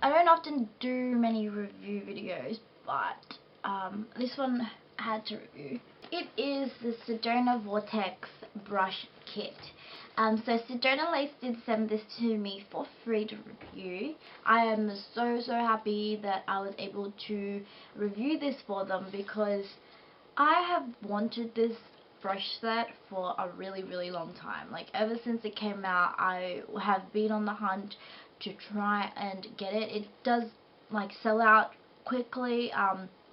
I don't often do many review videos, but this one I had to review. It is the Sedona Vortex Brush Kit. So Sedona Lace did send this to me for free to review. I am so happy that I was able to review this for them, because I have wanted this brush set for a really long time. Like, ever since it came out, I have been on the hunt to try and get it. It does like sell out quickly,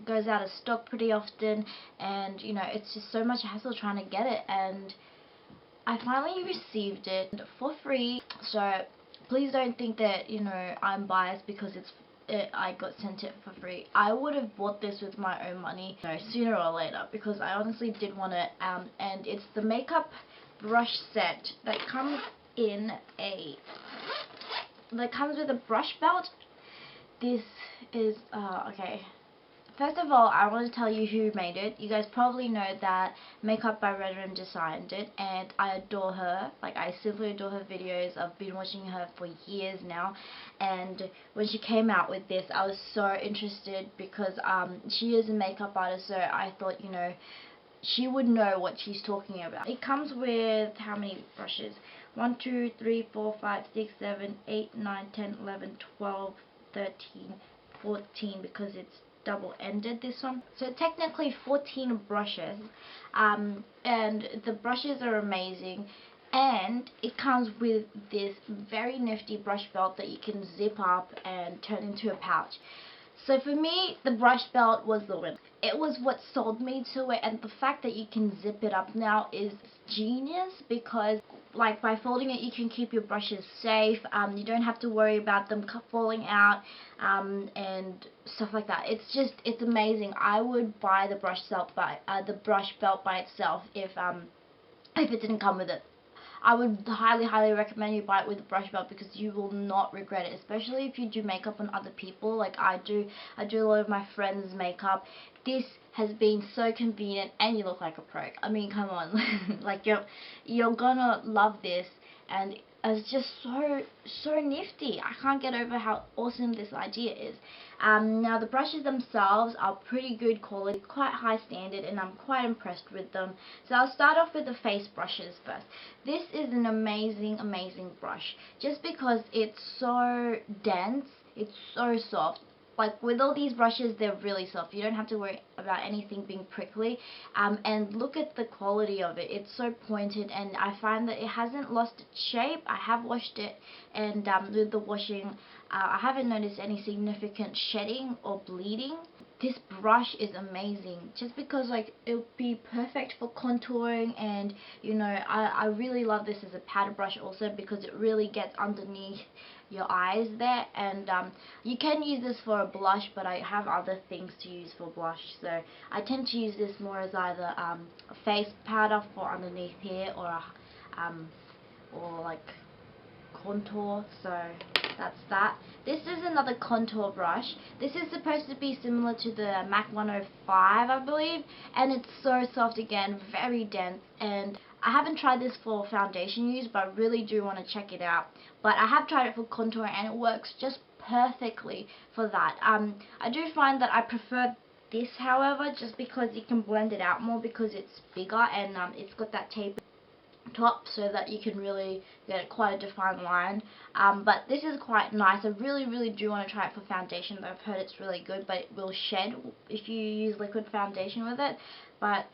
goes out of stock pretty often, and you know, it's just so much hassle trying to get it, and I finally received it for free. So please don't think that, you know, I'm biased because I got sent it for free. I would have bought this with my own money, you know, sooner or later, because I honestly did want it. And it's the makeup brush set that comes in with a brush belt. This is okay. First of all, I want to tell you who made it. You guys probably know that Makeup by Redmond designed it, and I adore her. Like, I simply adore her videos. I've been watching her for years now, and when she came out with this, I was so interested, because she is a makeup artist, so I thought, you know, she would know what she's talking about. It comes with how many brushes? 1, 2, 3, 4, 5, 6, 7, 8, 9, 10, 11, 12, 13, 14, because it's double-ended, this one. So technically 14 brushes, and the brushes are amazing, and it comes with this very nifty brush belt that you can zip up and turn into a pouch. So for me, the brush belt was the win. It was what sold me to it, and the fact that you can zip it up now is genius, because like by folding it, you can keep your brushes safe. You don't have to worry about them falling out and stuff like that. It's amazing. I would buy the brush belt by itself if it didn't come with it. I would highly recommend you buy it with a brush belt, because you will not regret it, especially if you do makeup on other people like I do. I do a lot of my friends' makeup. This has been so convenient, and you look like a pro. I mean, come on. Like, you're gonna love this, and it's just so nifty. I can't get over how awesome this idea is. Now the brushes themselves are pretty good quality, quite high standard, and I'm quite impressed with them. So I'll start off with the face brushes first. This is an amazing brush, just because it's so dense, it's so soft. Like, with all these brushes, they're really soft. You don't have to worry about anything being prickly. And look at the quality of it. It's so pointed, and I find that it hasn't lost its shape. I have washed it, and with the washing, I haven't noticed any significant shedding or bleeding. This brush is amazing, just because like it'll be perfect for contouring, and you know, I really love this as a powder brush also, because it really gets underneath your eyes there. And you can use this for a blush, but I have other things to use for blush, so I tend to use this more as either a face powder for underneath here, or like contour. So that's that. This is another contour brush. This is supposed to be similar to the MAC 105, I believe, and it's so soft again, very dense. And I haven't tried this for foundation use, but I really do want to check it out. But I have tried it for contour, and it works just perfectly for that. I do find that I prefer this, however, just because you can blend it out more, because it's bigger, and it's got that tape top, so that you can really get quite a defined line. But this is quite nice. I really do want to try it for foundation, though I've heard it's really good, but it will shed if you use liquid foundation with it. But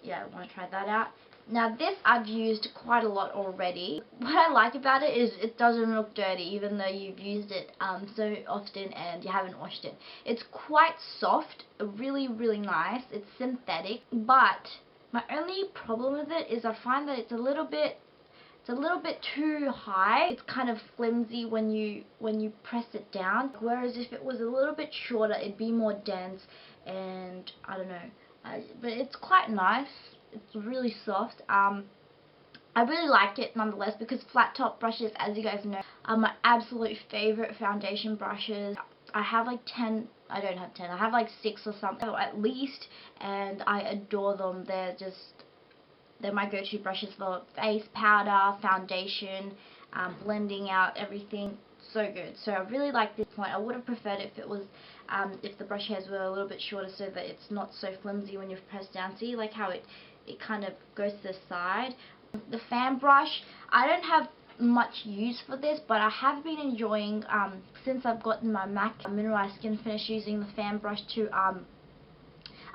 yeah, I want to try that out. Now this I've used quite a lot already. What I like about it is it doesn't look dirty, even though you've used it so often and you haven't washed it. It's quite soft, really nice. It's synthetic, but my only problem with it is I find that it's a little bit too high. It's kind of flimsy when you press it down, whereas if it was a little bit shorter, it'd be more dense, and I don't know. But it's quite nice. It's really soft. I really like it nonetheless, because flat top brushes, as you guys know, are my absolute favorite foundation brushes. I have like 10, I don't have 10, I have like 6 or something at least, and I adore them. They're my go-to brushes for face powder, foundation, blending out everything. so good. So I really like this point. I would have preferred if it was if the brush hairs were a little bit shorter, so that it's not so flimsy when you press down. See, like how it kind of goes to the side. The fan brush, I don't have much use for this, but I have been enjoying since I've gotten my MAC mineralized skin finish, using the fan brush to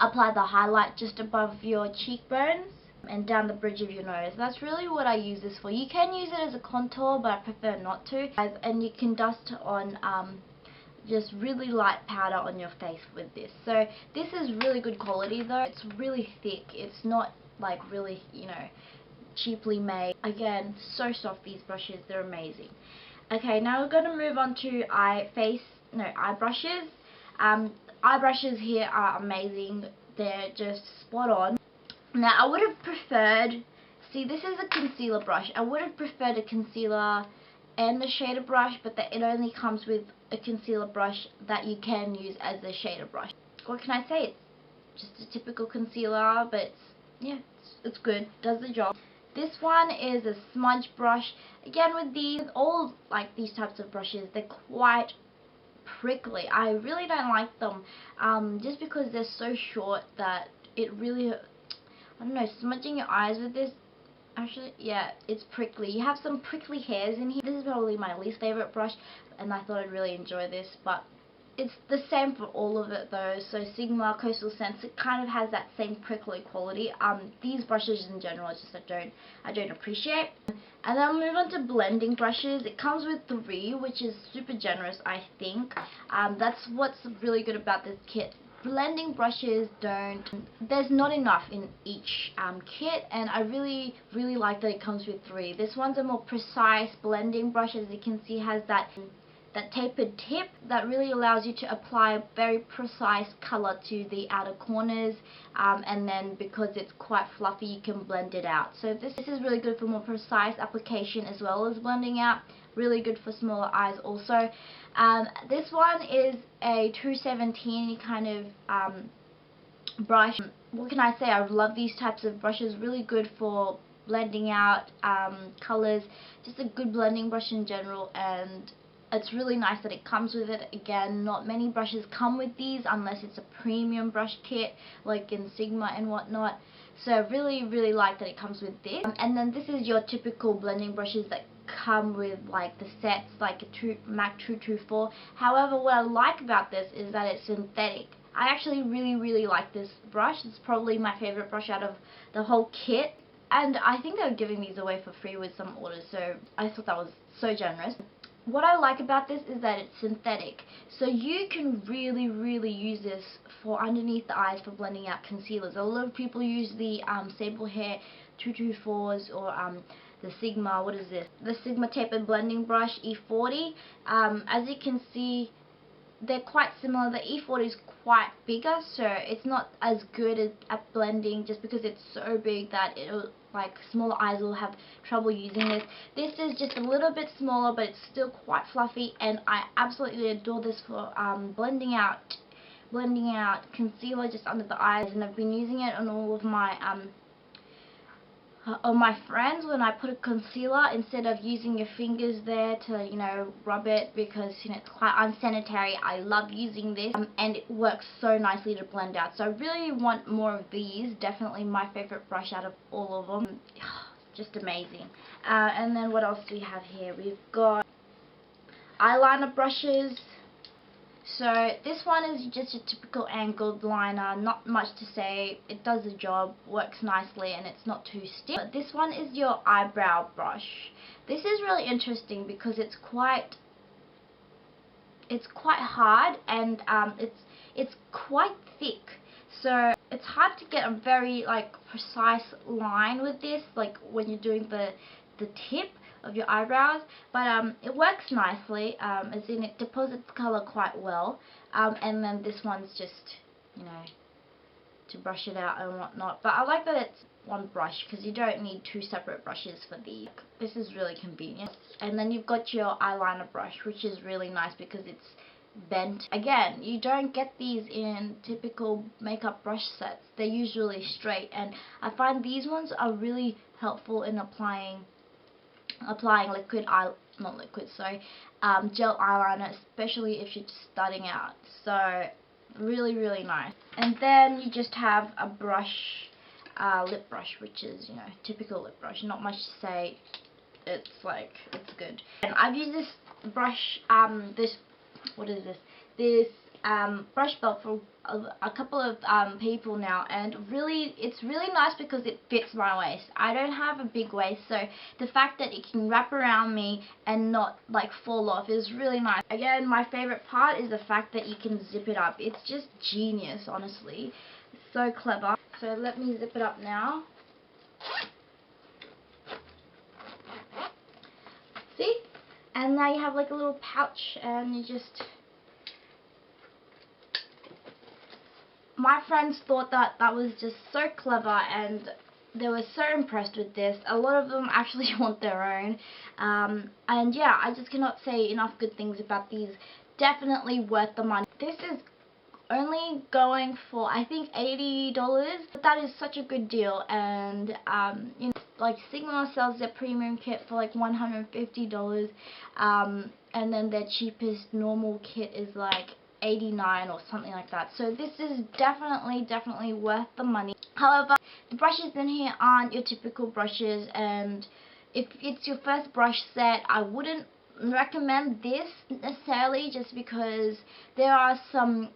apply the highlight just above your cheekbones and down the bridge of your nose. That's really what I use this for. You can use it as a contour, but I prefer not to. And you can dust on just really light powder on your face with this. So this is really good quality though. It's really thick. It's not like really, you know, cheaply made. Again, so soft, these brushes, they're amazing. Okay, now we're going to move on to eye brushes. Eye brushes here are amazing. They're just spot on. Now I would have preferred, see, this is a concealer brush. I would have preferred a concealer and the shader brush, but that it only comes with a concealer brush that you can use as a shader brush. What can I say? It's just a typical concealer, but it's good. Does the job. This one is a smudge brush. Again, with these, all like these types of brushes, they're quite prickly. I really don't like them, just because they're so short that it really, I don't know, smudging your eyes with this, actually, yeah, it's prickly. You have some prickly hairs in here. This is probably my least favorite brush, and I thought I'd really enjoy this, but it's the same for all of it though. So Sigma, Coastal Scents, it kind of has that same prickly quality. These brushes in general, it's just I don't appreciate. And then I'll move on to blending brushes. It comes with 3, which is super generous, I think. That's what's really good about this kit. Blending brushes there's not enough in each kit, and I really like that it comes with 3. This one's a more precise blending brush. As you can see, has that tapered tip that really allows you to apply a very precise color to the outer corners, and then because it's quite fluffy, you can blend it out. So this is really good for more precise application as well as blending out. Really good for smaller eyes also. This one is a 217 kind of brush. What can I say? I love these types of brushes. Really good for blending out colors. Just a good blending brush in general, and it's really nice that it comes with it. Again, not many brushes come with these unless it's a premium brush kit like in Sigma and whatnot. So I really like that it comes with this. And then this is your typical blending brushes that come with like the sets, like a MAC 224. However, what I like about this is that it's synthetic. I actually really like this brush. It's probably my favorite brush out of the whole kit. And I think they're giving these away for free with some orders, so I thought that was so generous. What I like about this is that it's synthetic, so you can really use this for underneath the eyes for blending out concealers. A lot of people use the Sable Hair 224s or the Sigma, what is this? The Sigma Tapered Blending Brush E40. As you can see, they're quite similar. The E40 is quite bigger, so it's not as good at blending, just because it's so big that it'll, like, smaller eyes will have trouble using this. This is just a little bit smaller, but it's still quite fluffy, and I absolutely adore this for blending out concealer just under the eyes. And I've been using it on all of my friends when I put a concealer, instead of using your fingers there to, you know, rub it, because, you know, it's quite unsanitary. I love using this, and it works so nicely to blend out. So I really want more of these. Definitely my favorite brush out of all of them. Just amazing. And then what else do we have here? We've got eyeliner brushes. So this one is just a typical angled liner, not much to say. It does the job, works nicely, and it's not too stiff. But this one is your eyebrow brush. This is really interesting because it's quite hard, and it's quite thick. So it's hard to get a very like precise line with this, like when you're doing the tip of your eyebrows, but it works nicely, as in it deposits color quite well, and then this one's just, you know, to brush it out and whatnot. But I like that it's one brush, because you don't need 2 separate brushes for these. This is really convenient. And then you've got your eyeliner brush, which is really nice because it's bent. Again, you don't get these in typical makeup brush sets. They're usually straight, and I find these ones are really helpful in applying liquid not liquid, sorry, gel eyeliner, especially if you're just starting out. So really, really nice. And then you just have a brush, lip brush, which is, you know, typical lip brush. Not much to say. It's like, it's good. And I've used this brush, what is this? This brush belt for a couple of people now, and really, it's really nice because it fits my waist. I don't have a big waist, so the fact that it can wrap around me and not like fall off is really nice. Again, my favorite part is the fact that you can zip it up. It's just genius, honestly. It's so clever. So let me zip it up now. See? And now you have like a little pouch, and you just... My friends thought that that was just so clever, and they were so impressed with this. A lot of them actually want their own. And yeah, I just cannot say enough good things about these. Definitely worth the money. This is only going for, I think, $80, but that is such a good deal. And you know, like Sigma sells their premium kit for like $150, and then their cheapest normal kit is like $89 or something like that. So this is definitely worth the money. However, the brushes in here aren't your typical brushes, and if it's your first brush set, I wouldn't recommend this necessarily, just because there are some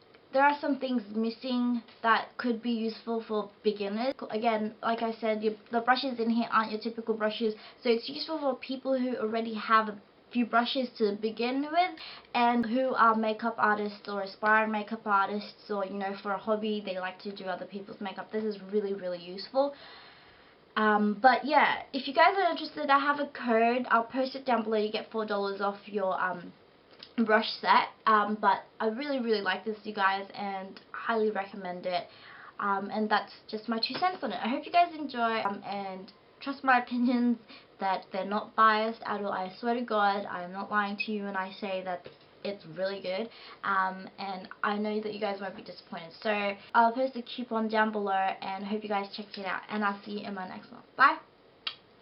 things missing that could be useful for beginners. Again, like I said, the brushes in here aren't your typical brushes, so it's useful for people who already have a few brushes to begin with, and who are makeup artists or aspiring makeup artists, or, you know, for a hobby, they like to do other people's makeup. This is really, really useful. But yeah, if you guys are interested, I have a code. I'll post it down below. You get $4 off your brush set. But I really, really like this, you guys, and highly recommend it. And that's just my 2 cents on it. I hope you guys enjoy, and trust my opinions, that they're not biased at all. I swear to God, I'm not lying to you when I say that it's really good. And I know that you guys won't be disappointed. So I'll post a coupon down below, and I hope you guys check it out. And I'll see you in my next one. Bye!